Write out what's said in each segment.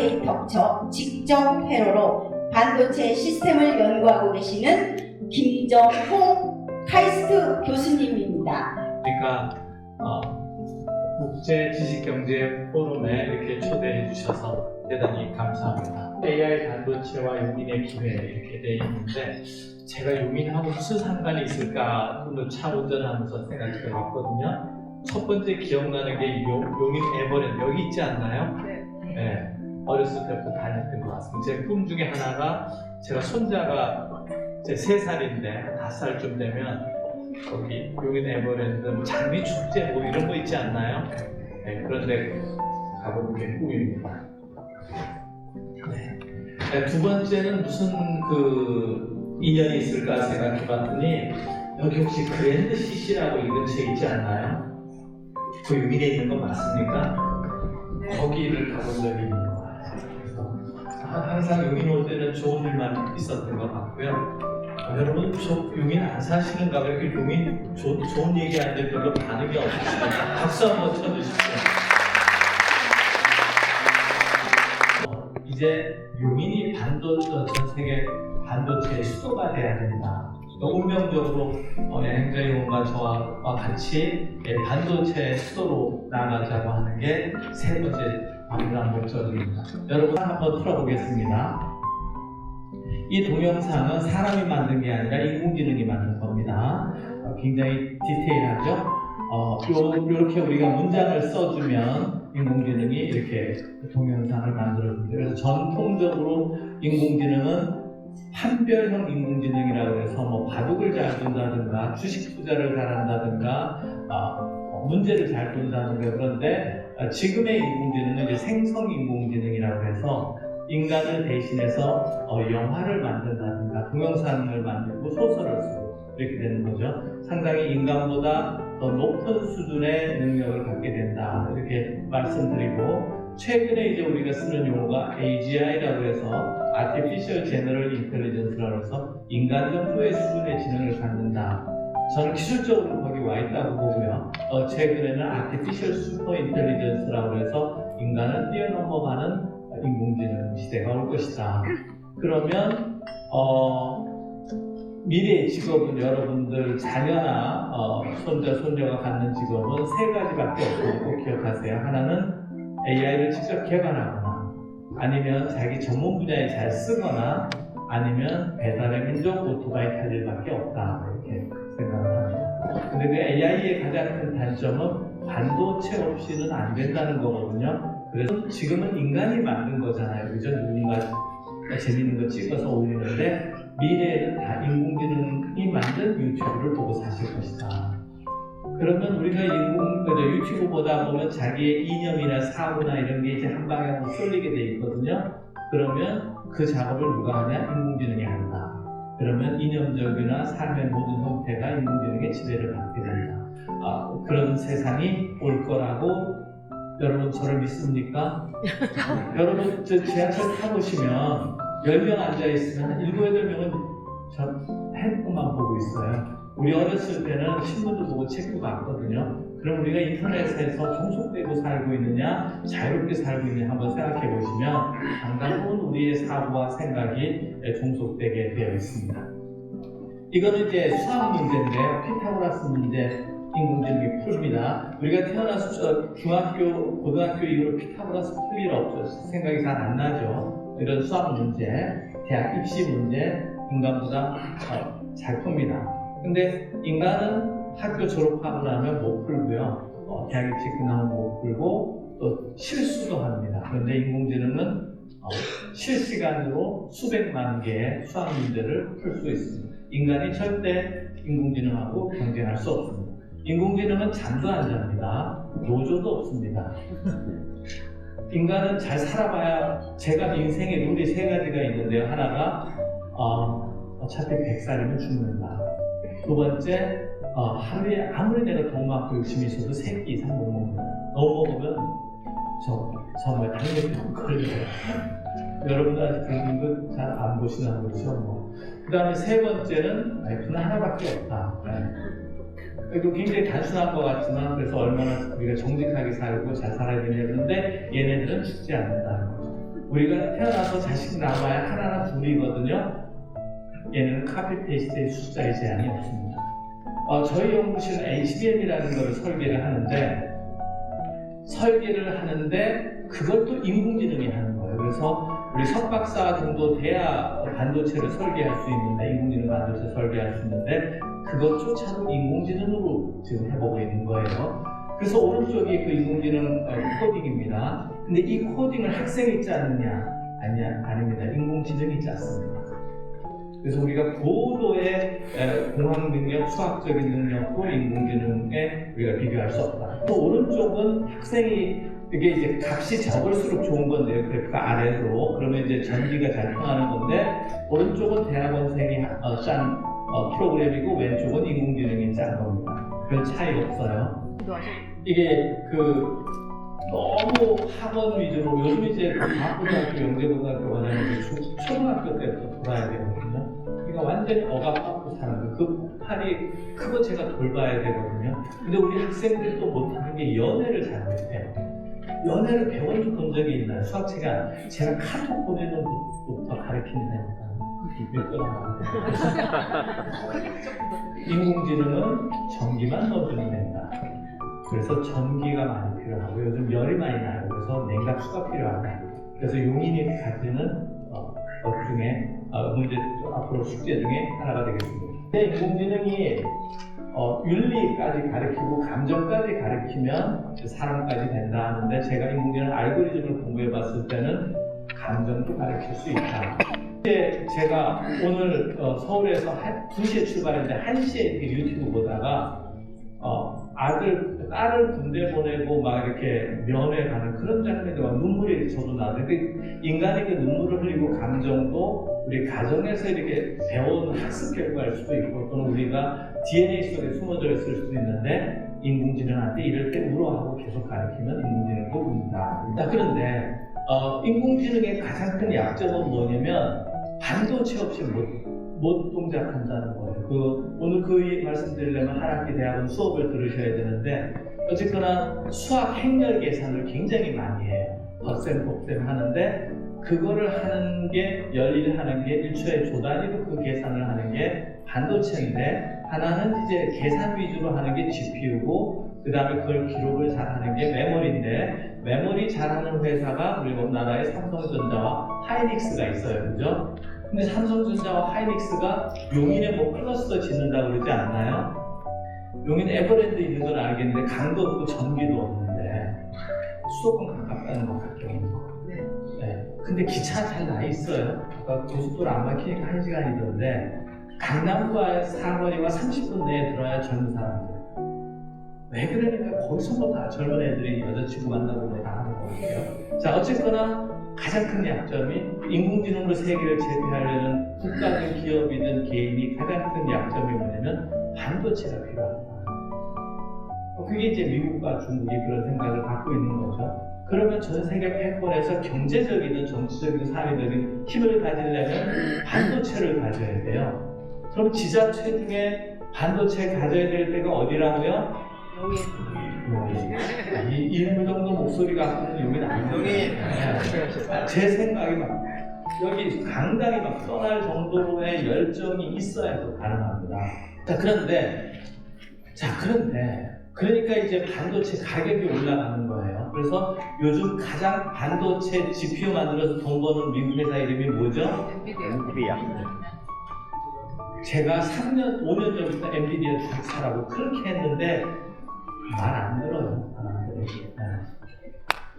IT에 덮쳐 직접 회로로 반도체 시스템을 연구하고 계시는 김정호 카이스트 교수님입니다. 그러니까 국제 지식경제 포럼에 이렇게 초대해 주셔서 대단히 감사합니다. AI 반도체와 용인의 기회 이렇게 돼 있는데 제가 용인하고 무슨 상관이 있을까 오늘 차 운전하면서 생각해 봤거든요. 첫 번째 기억나는 게 용인 에버랜드 여기 있지 않나요? 네. 어렸을 때부터 다녔던 것 같습니다. 제 꿈 중에 하나가 제가 손자가 이제 3살인데 5살쯤 되면 거기 용인 에버랜드 뭐 장미 축제 뭐 이런 거 있지 않나요? 네, 그런데 가보는 게 꿈입니다. 네, 두 번째는 무슨 그 인연이 있을까 생각해봤더니 여기 혹시 그랜드 CC라고 이 근처에 있지 않나요? 그 용인에 있는 거 맞습니까? 거기를 가본 적이 있는 것 같아요. 그래서 항상 용인 올 때는 좋은 일만 있었던 것 같고요. 여러분 저 용인 안 사시는가 봐 이렇게 용인 좋은 얘기하는데 별로 반응이 없으시죠? 박수 한번 쳐주십시오. 이제 용인이 전 세계 반도체 수도가 돼야 된다. 운명적으로 여행자 용과 저와 같이 반도체 수도로 나가자고 하는 게 세 번째 방문한 목적입니다. 여러분 한번 풀어보겠습니다. 이 동영상은 사람이 만든 게 아니라 인공지능이 만든 겁니다. 굉장히 디테일하죠? 이렇게 우리가 문장을 써주면 인공지능이 이렇게 동영상을 만들어줍니다. 그래서 전통적으로 인공지능은 판별형 인공지능이라고 해서 뭐 바둑을 잘 둔다든가 주식 투자를 잘한다든가 문제를 잘 푼다든가. 그런데 지금의 인공지능은 이제 생성 인공지능이라고 해서 인간을 대신해서 영화를 만든다든가 동영상을 만들고 소설을 쓰고 이렇게 되는 거죠. 상당히 인간보다 더 높은 수준의 능력을 갖게 된다 이렇게 말씀드리고, 최근에 이제 우리가 쓰는 용어가 AGI라고 해서 Artificial General Intelligence라고 해서 인간 정도의 수준의 지능을 갖는다. 저는 기술적으로 거기 와 있다고 보고요. 최근에는 Artificial Super Intelligence라고 해서 인간을 뛰어넘어가는 인공지능 시대가 올 것이다. 그러면 미래의 직업은 여러분들 자녀나 손자, 손녀가 갖는 직업은 3가지밖에 없다고 꼭 기억하세요. 하나는 AI를 직접 개발하거나, 아니면 자기 전문 분야에 잘 쓰거나, 아니면 배달의 민족 오토바이 탈 일밖에 없다 이렇게 생각을 합니다. 근데 그 AI의 가장 큰 단점은 반도체 없이는 안 된다는 거거든요. 그래서 지금은 인간이 만든 거잖아요. 그죠? 누군가 재밌는 거 찍어서 올리는데 미래에는 다 인공지능이 만든 유튜브를 보고 사실 것이다. 그러면 우리가 유튜브 보다 보면 자기의 이념이나 사고나 이런 게 이제 한 방향으로 쏠리게 돼 있거든요. 그러면 그 작업을 누가 하냐? 인공지능이 한다. 그러면 이념적이나 삶의 모든 형태가 인공지능의 지배를 받게 된다. 그런 세상이 올 거라고 여러분 저를 믿습니까? 여러분 저 지하철 타보시면 10명 앉아있으면 한 7, 8명은 저 핸드폰만 보고 있어요. 우리 어렸을 때는 신문도 보고 책도 봤거든요. 그럼 우리가 인터넷에서 종속되고 살고 있느냐, 자유롭게 살고 있느냐 한번 생각해 보시면 상당한 우리의 사고와 생각이 종속되게 되어 있습니다. 이거는 이제 수학 문제인데요. 피타고라스 문제 인공지능이 풉니다. 우리가 태어나서 중학교, 고등학교 이후로 피타고라스 풀 일 없죠. 생각이 잘 안 나죠. 이런 수학 문제, 대학 입시 문제, 인간보다 잘 풉니다. 근데 인간은 학교 졸업하고 나면 못 풀고요. 대학 입시 끝나면 못 풀고 또 실수도 합니다. 그런데 인공지능은 실시간으로 수백만 개의 수학 문제를 풀 수 있습니다. 인간이 절대 인공지능하고 경쟁할 수 없습니다. 인공지능은 잠도 안 잡니다. 노조도 없습니다. 인간은 잘 살아봐야, 제가 인생의 룰이 3가지가 있는데요. 하나가 어차피 100살이면 죽는다. 두 번째, 하루에 아무리 내가 돈 많고 열심히 있어도 3끼 이상 못 먹는다. 너무 먹으면 정말 당뇨병 걸려요. 여러분들 아직 그런 거 잘 안 보시나 보죠. 그 다음에 3번째는 라이프는 하나밖에 없다. 이거 굉장히 단순한 것 같지만, 그래서 얼마나 우리가 정직하게 살고 잘 살아야 되냐. 그런데 얘네들은 죽지 않는다는 거죠. 우리가 태어나서 자식 나와야 하나나 둘이거든요. 얘는 카피 페이스트의 숫자의 제한이 없습니다. 저희 연구실은 HBM이라는 것을 설계를 하는데 그것도 인공지능이 하는 거예요. 그래서 우리 석박사 정도 돼야 반도체를 설계할 수 있는데, 인공지능 반도체 설계할 수 있는데 그것조차도 인공지능으로 지금 해보고 있는 거예요. 그래서 오른쪽이 그 인공지능 코딩입니다. 근데 이 코딩을 학생이 짜느냐? 아닙니다. 인공지능이 짰습니다. 그래서 우리가 고도의 공학 능력, 수학적인 능력도 인공지능에 우리가 비교할 수 없다. 또 오른쪽은 학생이, 이게 이제 값이 적을수록 좋은 건데요. 그래프 아래로. 그러면 이제 전기가 잘 통하는 건데, 오른쪽은 대학원생이 짠 프로그램이고, 왼쪽은 인공지능이 짠 겁니다. 별 차이 없어요. 이게 너무 학원 위주로, 요즘 이제 과학고등학교, 영재고등학교 가려면 초등학교 때부터 돌아야 되거든요. 그러니까 완전히 억압받고 사는 거예요. 그 폭발이 크고 제가 돌봐야 되거든요. 근데 우리 학생들이 또 못하는 게 연애를 잘 못해요. 연애를 배운 적이 있나요? 수학책이 아니라 제가 카톡 보내는 것부터 가르친다니까. 인공지능은 전기만 넣어주면 된다. 그래서 전기가 많이 필요하고 요즘 열이 많이 나요. 그래서 냉각수가 필요하다. 그래서 용인이 가지는 것 중에 문제, 앞으로 숙제 중에 하나가 되겠습니다. 인공지능이 윤리까지 가르치고 감정까지 가르치면 사람까지 된다 하는데, 제가 인공지능 알고리즘을 공부해 봤을 때는 감정도 가르칠 수 있다. 이제 제가 오늘 서울에서 2시에 출발했는데 1시에 이렇게 유튜브 보다가 딸을 군대 보내고 막 이렇게 면회 가는 그런 장면이 막 눈물이 저도 나는데, 인간이 그 눈물을 흘리고 감정도 우리 가정에서 이렇게 배운 학습 결과일 수도 있고, 또는 우리가 DNA 속에 숨어져 있을 수도 있는데, 인공지능한테 이럴 때 울어하고 계속 가르치면 인공지능도 운다. 그런데 인공지능의 가장 큰 약점은 뭐냐면 반도체 없이 못 동작한다는 거예요. 오늘 그 말씀드리려면 한 학기 대학원 수업을 들으셔야 되는데, 어쨌거나 수학 행렬 계산을 굉장히 많이 해요. 덧셈, 곱셈 하는데, 그거를 하는 게, 열일을 하는 게 1초에 조 단위로 그 계산을 하는 게 반도체인데, 하나는 이제 계산 위주로 하는 게 GPU고, 그 다음에 그걸 기록을 잘 하는 게 메모리인데, 메모리 잘하는 회사가 우리 나라에 삼성전자와 하이닉스가 있어요. 그죠? 근데 삼성전자와 하이닉스가 용인에 뭐 클러스터 짓는다고 그러지 않나요? 용인 에버랜드 있는 건 알겠는데 강도 없고 전기도 없는데 수도권 가깝다는 것 같아요. 네. 근데 기차 잘 나 있어요. 아까 고속도로 안 막히니까 1시간이던데 강남과 사거리와 30분 내에 들어야 젊은 사람들. 왜 그러니까 거기서부터 다 젊은 애들이 여자친구 만나고 뭐 다 하는 거예요. 자, 어쨌거나 가장 큰 약점이 인공지능으로 세계를 제패하려는 국가든 기업이든 개인이 가장 큰 약점이 뭐냐면 반도체가 필요하다. 그게 이제 미국과 중국이 그런 생각을 갖고 있는 거죠. 그러면 전 세계 패권에서 경제적이든 정치적이든 사회적인 힘을 가지려면 반도체를 가져야 돼요. 그럼 지자체 중에 반도체 가져야 될 때가 어디라고요? 이 일부 정도 목소리 갖고는 여기는 안 되게 제 생각이 막 여기 강당이 막 떠날 정도로의 열정이 있어야 또 가능합니다. 그런데 그러니까 이제 반도체 가격이 올라가는 거예요. 그래서 요즘 가장 반도체 GPU 만들어서 돈 버는 미국 회사 이름이 뭐죠? 엔비디아. 제가 5년 전부터 엔비디아 사라고 그렇게 했는데 말 안 들어요.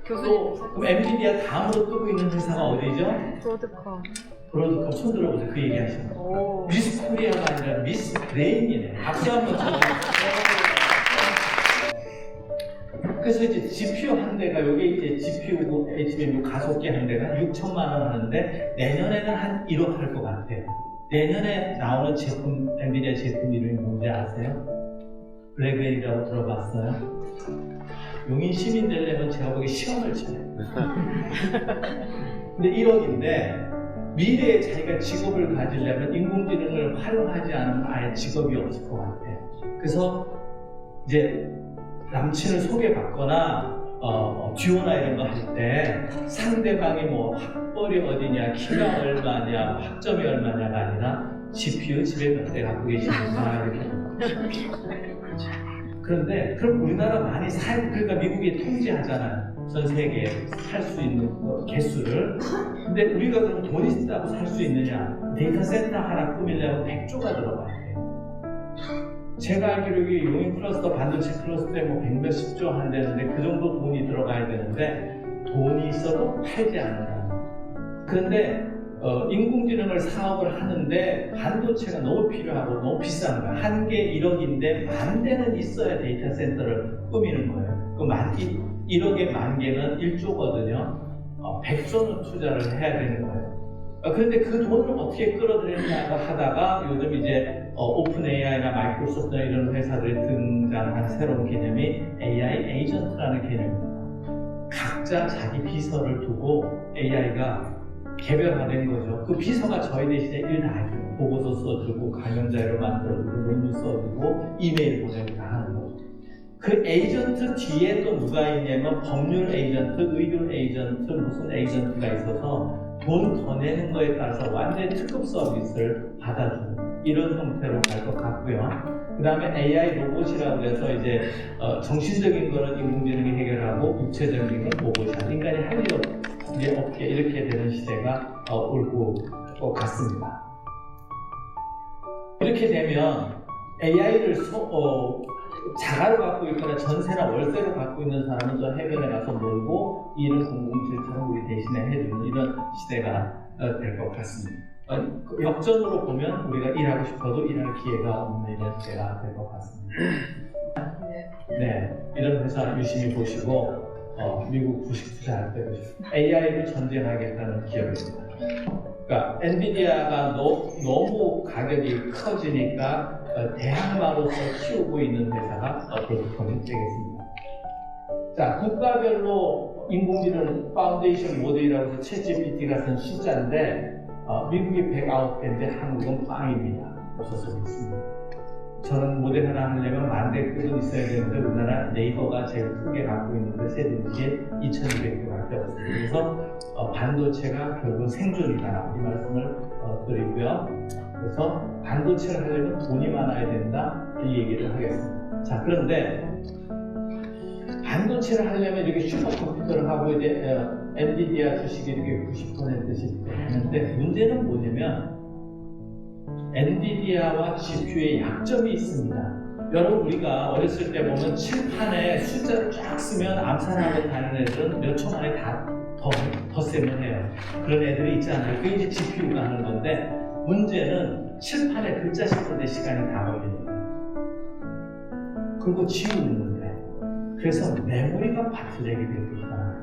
또 그럼 엔비디아 다음으로 뜨고 있는 회사가 어디죠? 브로드컴 손 들어보세요. 그 얘기 하시는 거. 미스 코리아가 아니라 미스 브레인이네. 박수 한번 쳐주세요. 그래서 이제 GPU 한 대가, 여기 이제 GPU고 HBM 가속기 한 대가 6천만 원 하는데 내년에는 한 1억 할 것 같아요. 내년에 나오는 제품, 엔비디아 제품 이름이 뭔지 아세요? 블랙베리라고 들어봤어요? 용인 시민 되려면 제가 보기에 시험을 쳐요. 근데 1억인데 미래에 자기가 직업을 가지려면 인공지능을 활용하지 않으면 아예 직업이 없을 것 같아요. 그래서 이제 남친을 소개받거나 듀오나 이런 거 할 때 상대방이 뭐 메모리 어디냐, 키가 얼마냐, 학점이 얼마냐가 아니라 GPU 집에 몇 대 갖고 계시는가 이렇게. 그런데 그럼 우리나라 많이 그러니까 미국이 통제하잖아요. 전 세계에 살 수 있는 개수를. 근데 우리가 그럼 돈이 있다고 살 수 있느냐? 데이터 센터 하나 꾸미려면 100조가 들어가야 돼요. 제가 알기로 이게 용인 클러스터, 반도체 클러스터에 뭐 100몇십 조 한다는데 그 정도 돈이 들어가야 되는데 돈이 있어도 팔지 않는다. 그런데 인공지능을 사업을 하는데 반도체가 너무 필요하고 너무 비싼 거야. 한 개 1억인데 10,000대는 있어야 데이터 센터를 꾸미는 거예요. 그 1억에 10,000개는 1조거든요. 100조는 투자를 해야 되는 거예요. 그런데 그 돈을 어떻게 끌어들이냐고 하다가 요즘 이제 오픈 AI나 마이크로소프트나 이런 회사들이 등장한 새로운 개념이 AI 에이전트라는 개념입니다. 각자 자기 비서를 두고 AI가 개별화된 거죠. 그 비서가 저희 대신에 일 다 해줘요. 보고서 써주고, 강연 자료 만들어주고, 논문 써주고, 이메일 보내고 다 하는 거죠. 그 에이전트 뒤에 또 누가 있냐면 법률 에이전트, 의료 에이전트, 무슨 에이전트가 있어서 돈 더 내는 거에 따라서 완전히 특급 서비스를 받아주는 이런 형태로 갈 것 같고요. 그 다음에 AI 로봇이라고 해서 이제 정신적인 거는 인공지능이 해결하고 육체적인 건 로봇이 인간이 할 일 없게 이렇게 되는 시대가 올 것 같습니다. 이렇게 되면 AI를 자가로 갖고 있거나 전세나 월세로 갖고 있는 사람은 저 해변에 가서 놀고 일은 007처럼 우리 대신에 해주는 이런 시대가 될 것 같습니다. 역전으로 보면 우리가 일하고 싶어도 일할 기회가 없는 이런 시대가 될 것 같습니다. 네, 이런 회사 유심히 보시고 미국 주식 투자할 때 AI를 전쟁하겠다는 기업입니다. 그러니까 엔비디아가 너무 가격이 커지니까 대항마로서 키우고 있는 회사가 브로드컴이 되겠습니다. 자, 국가별로 인공지능 파운데이션 모델이라고 해서 챗GPT 같은 숫자인데 미국이 109개인데 한국은 빵입니다. 없어서 그렇습니다. 저는 모델 하나 하려면 10,000대 급은 있어야 되는데 우리나라 네이버가 제일 크게 갖고 있는데 세대들이 2,200개밖에 없습니다. 그래서 반도체가 결국 생존이다 이 말씀을 드리고요. 그래서 반도체를 하려면 돈이 많아야 된다 이 얘기를 하겠습니다. 자, 그런데 반도체를 하려면 이렇게 슈퍼컴퓨터를 하고 이제 엔비디아 주식이 이렇게 90%씩 되는데 문제는 뭐냐면 엔비디아와 GPU의 약점이 있습니다. 여러분 우리가 어렸을 때 보면 칠판에 숫자를 쫙 쓰면 암산하고 다니는 애들은 몇 초 만에 다 더 쓰면 해요. 그런 애들이 있잖아요. 그게 이제 GPU가 하는 건데 문제는 칠판에 글자 씹는데 시간이 다 걸리는 거예요. 그리고 지우는 거예요. 그래서 메모리가 바트랙이 됩니다.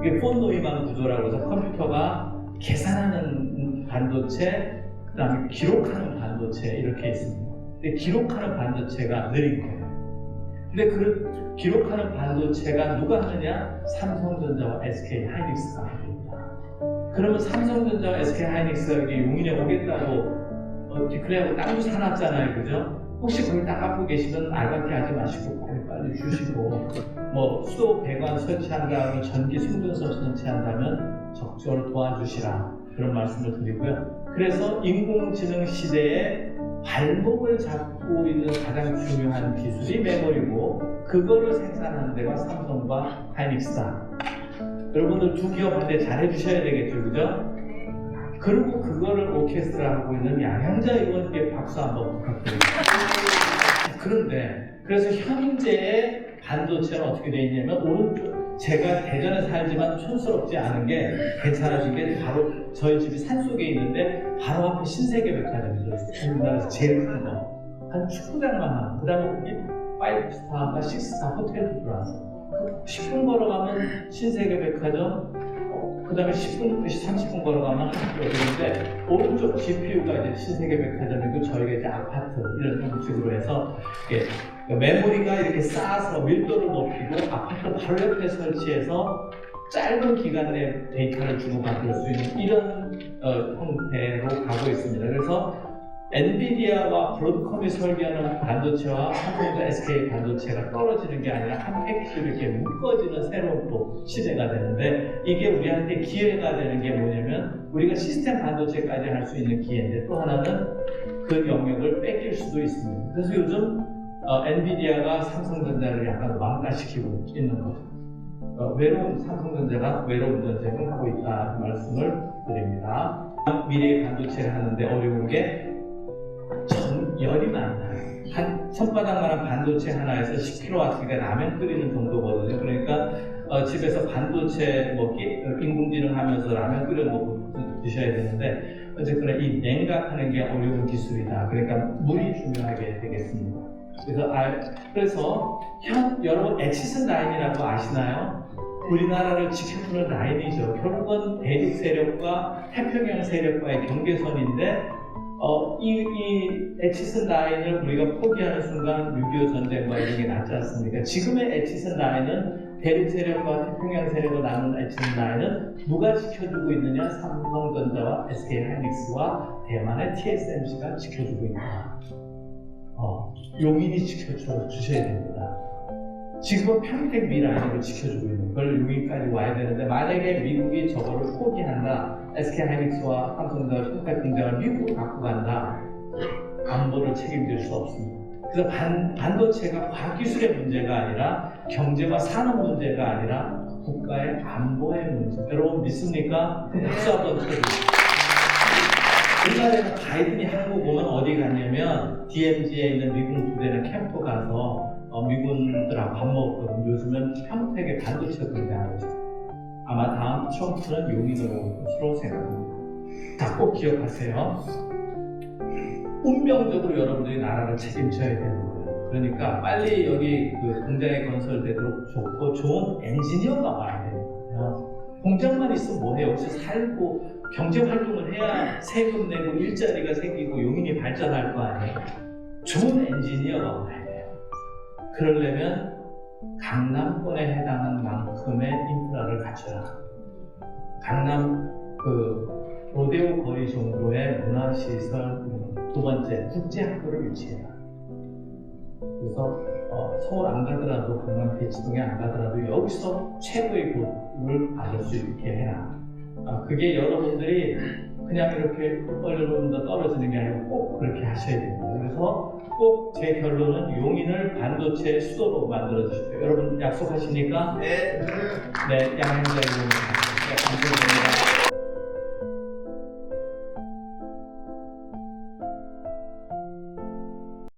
이게 폰 노이만 구조라고 해서 컴퓨터가 계산하는 반도체, 그 다음에 기록하는 반도체 이렇게 있습니다. 근데 기록하는 반도체가 느린 거예요. 근데 그 기록하는 반도체가 누가 하느냐? 삼성전자와 SK 하이닉스가 합니다. 그러면 삼성전자와 SK 하이닉스가 여기 용인에 오겠다고 디클레어하고 땅도 사놨잖아요, 그죠? 혹시 거기 딱 갖고 계시면 알바키 하지 마시고 빨리 주시고 뭐 수도 배관 설치한다면 전기 송전선 설치한다면 적극적으로 도와주시라 그런 말씀을 드리고요. 그래서 인공지능 시대에 발목을 잡고 있는 가장 중요한 기술이 메모리고 그거를 생산하는 데가 삼성과 하이닉스다. 여러분들 두 기업한테 잘 해주셔야 되겠죠, 그죠? 그리고 그거를 오케스트라 하고 있는 양향자 의원께 박수 한번 부탁드립니다. 그런데 그래서 현재의 반도체는 어떻게 되어 있냐면 오른쪽 제가 대전에 살지만 촌스럽지 않은 게 괜찮아진 게 바로 저희 집이 산속에 있는데 바로 앞에 신세계백화점이 들어있어요. 우리나라에서 제일 큰 거. 한 축구장만 하고 그 다음에 거기 5스타가 6스타 호텔도 들어왔어요. 10분 걸어가면 신세계백화점, 그 다음에 10분, 30분 걸어가면 학교 되는데 오른쪽 GPU가 이제 신세계백화점이고 저희가 이제 아파트 이런 형식으로 해서 메모리가 이렇게 쌓아서 밀도를 높이고 아파트 바로 옆에 설치해서 짧은 기간 내에 데이터를 주고받을 수 있는 이런 형태로 가고 있습니다. 그래서 엔비디아와 브로드컴이 설계하는 반도체와 삼성전자 SK 반도체가 떨어지는 게 아니라 한 패키지로 이렇게 묶어지는 새로운 또 시대가 되는데, 이게 우리한테 기회가 되는 게 뭐냐면 우리가 시스템 반도체까지 할 수 있는 기회인데, 또 하나는 그 영역을 뺏길 수도 있습니다. 그래서 요즘 엔비디아가 삼성전자를 약간 망가시키고 있는 거죠. 외로운 삼성전자가 외로운 전쟁을 하고 있다 말씀을 드립니다. 미래의 반도체를 하는데 어려운 게 열이 많이 나요. 한 손바닥만한 반도체 하나에서 10kW가 라면 끓이는 정도거든요. 그러니까 집에서 반도체 먹기, 인공지능 하면서 라면 끓여 먹고 드셔야 되는데, 어쨌거나 이 냉각하는 게 어려운 기술이다. 그러니까 물이 중요하게 되겠습니다. 그래서 여러분 엑시슨 라인이라고 아시나요? 우리나라를 지켜주는 라인이죠. 결국은 대륙 세력과 태평양 세력과의 경계선인데, 이 엑시슨 라인을 우리가 포기하는 순간 6.25 전쟁과 이런 게 났지 않습니까? 지금의 엑시슨 라인은 대륙 세력과 태평양 세력을 나눈 엑시슨 라인은 누가 지켜주고 있느냐? 삼성전자와 SK하이닉스와 대만의 TSMC가 지켜주고 있다. 용인이 지켜주셔야 됩니다. 지금은 평택 미라인으로 지켜주고 있는 걸 용인까지 와야 되는데, 만약에 미국이 저거를 포기한다, SK하이닉스와 삼성전자 평택 공장을 미국으로 갖고 간다, 안보를 책임질 수 없습니다. 그래서 반도체가 과학기술의 문제가 아니라 경제와 산업 문제가 아니라 국가의 안보의 문제. 여러분 믿습니까? 박수 한번 쳐주세요. 옛날에는 바이든이 한국 오면 어디 갔냐면 DMZ에 있는 미군 부대는 캠프 가서 미군들하고 밥 먹었거든요. 요즘은 평택에 반도체 등장하고 있어요. 아마 다음 트럼프는 용인으로 올 것으로 생각합니다. 자, 꼭 기억하세요. 운명적으로 여러분들이 나라를 책임져야 되는 거예요. 그러니까 빨리 여기 그 공장이 건설되도록 좋고 좋은 엔지니어가 와야 됩니다. 공장만 있으면 뭐해요? 여기서 살고 경제 활동을 해야 세금 내고 일자리가 생기고 용인이 발전할 거 아니에요? 좋은 엔지니어가 와야 돼요. 그러려면 강남권에 해당한 만큼의 인프라를 갖춰라. 강남 로데오 거리 정도의 문화시설, 두 번째 국제학교를 유치해라. 그래서 서울 안 가더라도 강남 대치동에 안 가더라도 여기서 최고의 교육을 받을 수 있게 해라. 그게 여러분들이 그냥 이렇게 얼른더 떨어지는 게 아니고 꼭 그렇게 하셔야 됩니다. 그래서 꼭 제 결론은 용인을 반도체 수도로 만들어 주십시오. 여러분 약속하십니까? 네. 네, 양행자 의원님. 네, 감사합니다.